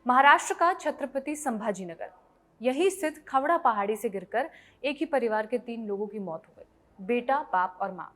महाराष्ट्र का छत्रपति संभाजीनगर, यही स्थित खवड़ा पहाड़ी से गिरकर एक ही परिवार के 3 लोगों की मौत हो गई। बेटा, बाप और माँ।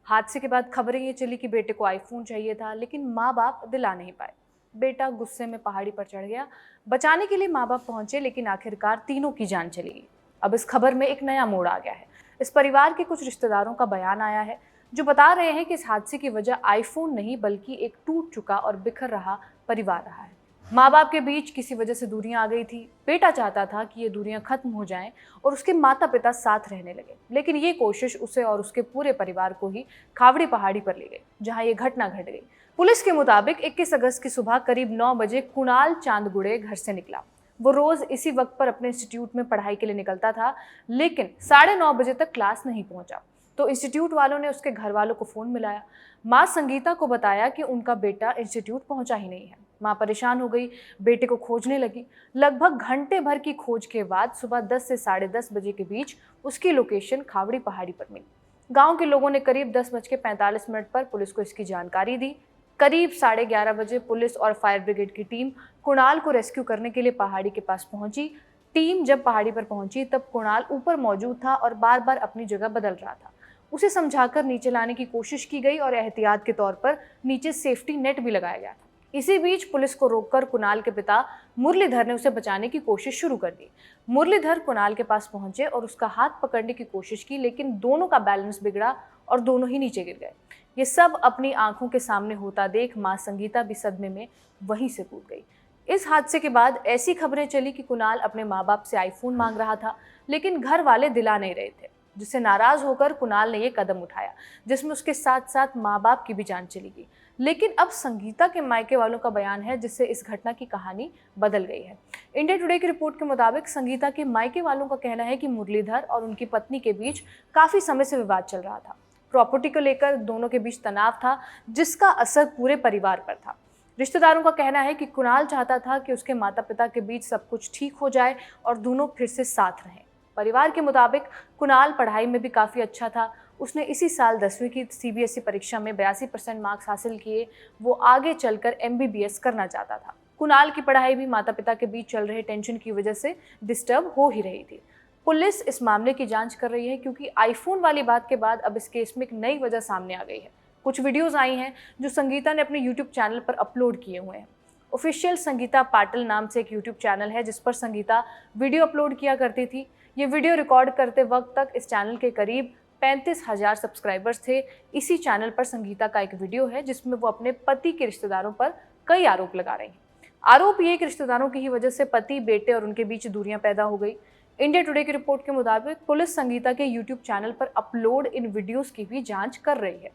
हादसे के बाद खबरें ये चली कि बेटे को आईफोन चाहिए था, लेकिन माँ बाप दिला नहीं पाए। बेटा गुस्से में पहाड़ी पर चढ़ गया। बचाने के लिए माँ बाप पहुंचे, लेकिन आखिरकार तीनों की जान चली गई। अब इस खबर में एक नया मोड़ आ गया है। इस परिवार के कुछ रिश्तेदारों का बयान आया है, जो बता रहे हैं कि इस हादसे की वजह आईफोन नहीं, बल्कि एक टूट चुका और बिखर रहा परिवार रहा है। माँ बाप के बीच किसी वजह से दूरियां आ गई थी। बेटा चाहता था कि ये दूरियां खत्म हो जाएं और उसके माता पिता साथ रहने लगे, लेकिन ये कोशिश उसे और उसके पूरे परिवार को ही खावड़ी पहाड़ी पर ले गई, जहां ये घटना घट गई। पुलिस के मुताबिक 21 अगस्त की सुबह करीब 9 बजे कुणाल चांदगुड़े घर से निकला। वो रोज इसी वक्त पर अपने इंस्टीट्यूट में पढ़ाई के लिए निकलता था, लेकिन 9:30 बजे तक क्लास नहीं पहुंचा। तो इंस्टीट्यूट वालों ने उसके घर वालों को फोन मिलाया। माँ संगीता को बताया कि उनका बेटा इंस्टीट्यूट पहुंचा ही नहीं है। माँ परेशान हो गई, बेटे को खोजने लगी। लगभग घंटे भर की खोज के बाद सुबह 10 से 10:30 बजे के बीच उसकी लोकेशन खावड़ी पहाड़ी पर मिली। गांव के लोगों ने करीब 10:45 पर पुलिस को इसकी जानकारी दी। करीब 11:30 बजे पुलिस और फायर ब्रिगेड की टीम कुणाल को रेस्क्यू करने के लिए पहाड़ी के पास पहुंची। टीम जब पहाड़ी पर पहुंची तब कुणाल ऊपर मौजूद था और बार बार अपनी जगह बदल रहा था। उसे समझाकर नीचे लाने की कोशिश की गई और एहतियात के तौर पर नीचे सेफ्टी नेट भी लगाया गया था। इसी बीच पुलिस को रोककर कुणाल के पिता मुरलीधर ने उसे बचाने की कोशिश शुरू कर दी। मुरलीधर कुणाल के पास पहुंचे और उसका हाथ पकड़ने की कोशिश की, लेकिन दोनों का बैलेंस बिगड़ा और दोनों ही नीचे गिर गए। ये सब अपनी आंखों के सामने होता देख मां संगीता भी सदमे में वहीं से कूद गई। इस हादसे के बाद ऐसी खबरें चली कि कुणाल अपने माँ बाप से आईफोन मांग रहा था, लेकिन घर वाले दिला नहीं रहे थे, जिससे नाराज होकर कुणाल ने यह कदम उठाया, जिसमें उसके साथ साथ माँ बाप की भी जान चली गई। लेकिन अब संगीता के मायके वालों का बयान है, जिससे इस घटना की कहानी बदल गई है। इंडिया टुडे की रिपोर्ट के मुताबिक संगीता के मायके वालों का कहना है कि मुरलीधर और उनकी पत्नी के बीच काफी समय से विवाद चल रहा था। प्रॉपर्टी को लेकर दोनों के बीच तनाव था, जिसका असर पूरे परिवार पर था। रिश्तेदारों का कहना है कि कुणाल चाहता था कि उसके माता पिता के बीच सब कुछ ठीक हो जाए और दोनों फिर से साथ रहें। परिवार के मुताबिक कुणाल पढ़ाई में भी काफ़ी अच्छा था। उसने इसी साल 10वीं की CBSE परीक्षा में 82% मार्क्स हासिल किए। वो आगे चलकर MBBS करना चाहता था। कुणाल की पढ़ाई भी माता पिता के बीच चल रहे टेंशन की वजह से डिस्टर्ब हो ही रही थी। पुलिस इस मामले की जांच कर रही है, क्योंकि आईफोन वाली बात के बाद अब इस केस में एक नई वजह सामने आ गई है। कुछ वीडियोज़ आई हैं जो संगीता ने अपने YouTube चैनल पर अपलोड किए हुए हैं। ऑफिशियल संगीता पाटिल नाम से एक YouTube चैनल है, जिस पर संगीता वीडियो अपलोड किया करती थी। ये वीडियो रिकॉर्ड करते वक्त तक इस चैनल के करीब 35,000 सब्सक्राइबर्स थे। इसी चैनल पर संगीता का एक वीडियो है, जिसमें वो अपने पति के रिश्तेदारों पर कई आरोप लगा रही हैं। आरोप ये कि रिश्तेदारों की ही वजह से पति, बेटे और उनके बीच दूरियां पैदा हो गई। इंडिया टुडे की रिपोर्ट के मुताबिक पुलिस संगीता के YouTube चैनल पर अपलोड इन वीडियोस की भी जांच कर रही है।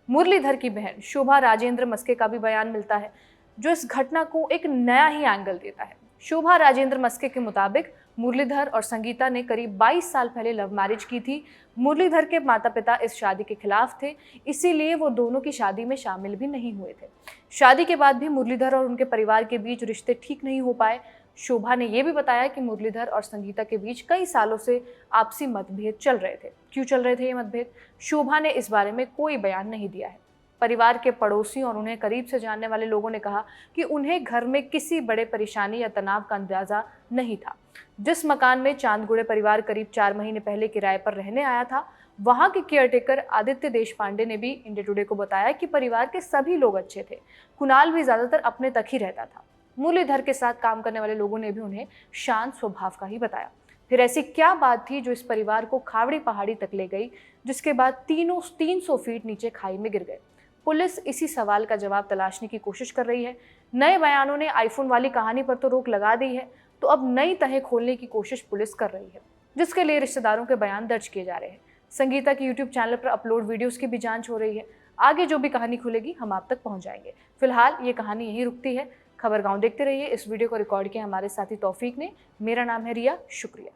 मुरलीधर की बहन शोभा राजेंद्र मस्के का भी बयान मिलता है, जो इस घटना को एक नया ही एंगल देता है। शोभा राजेंद्र मस्के के मुताबिक मुरलीधर और संगीता ने करीब 22 साल पहले लव मैरिज की थी। मुरलीधर के माता पिता इस शादी के खिलाफ थे, इसीलिए वो दोनों की शादी में शामिल भी नहीं हुए थे। शादी के बाद भी मुरलीधर और उनके परिवार के बीच रिश्ते ठीक नहीं हो पाए। शोभा ने यह भी बताया कि मुरलीधर और संगीता के बीच कई सालों से आपसी मतभेद चल रहे थे। क्यों चल रहे थे ये मतभेद, शोभा ने इस बारे में कोई बयान नहीं दिया है। परिवार के पड़ोसी और उन्हें करीब से जानने वाले लोगों ने कहा कि उन्हें घर में किसी बड़े परेशानी या तनाव का अंदाजा नहीं था। जिस मकान में चांदगुड़े परिवार करीब 4 महीने पहले किराए पर रहने आया था, वहां के केयरटेकर आदित्य देशपांडे ने भी इंडिया टुडे को बताया कि परिवार के सभी लोग अच्छे थे। कुणाल भी ज्यादातर अपने तक ही रहता था। मुरलीधर के साथ काम करने वाले लोगों ने भी उन्हें शांत स्वभाव का ही बताया। फिर ऐसी क्या बात थी जो इस परिवार को खावड़ी पहाड़ी तक ले गई, जिसके बाद तीनों 300 फीट नीचे खाई में गिर गए? पुलिस इसी सवाल का जवाब तलाशने की कोशिश कर रही है। नए बयानों ने आईफोन वाली कहानी पर तो रोक लगा दी है, तो अब नई तहें खोलने की कोशिश पुलिस कर रही है, जिसके लिए रिश्तेदारों के बयान दर्ज किए जा रहे हैं। संगीता की YouTube चैनल पर अपलोड वीडियोस की भी जांच हो रही है। आगे जो भी कहानी खुलेगी हम आप तक पहुंच जाएंगे। फिलहाल ये कहानी यहीं रुकती है। खबर गांव देखते रहिए। इस वीडियो को रिकॉर्ड किया हमारे साथी तौफीक ने। मेरा नाम है रिया। शुक्रिया।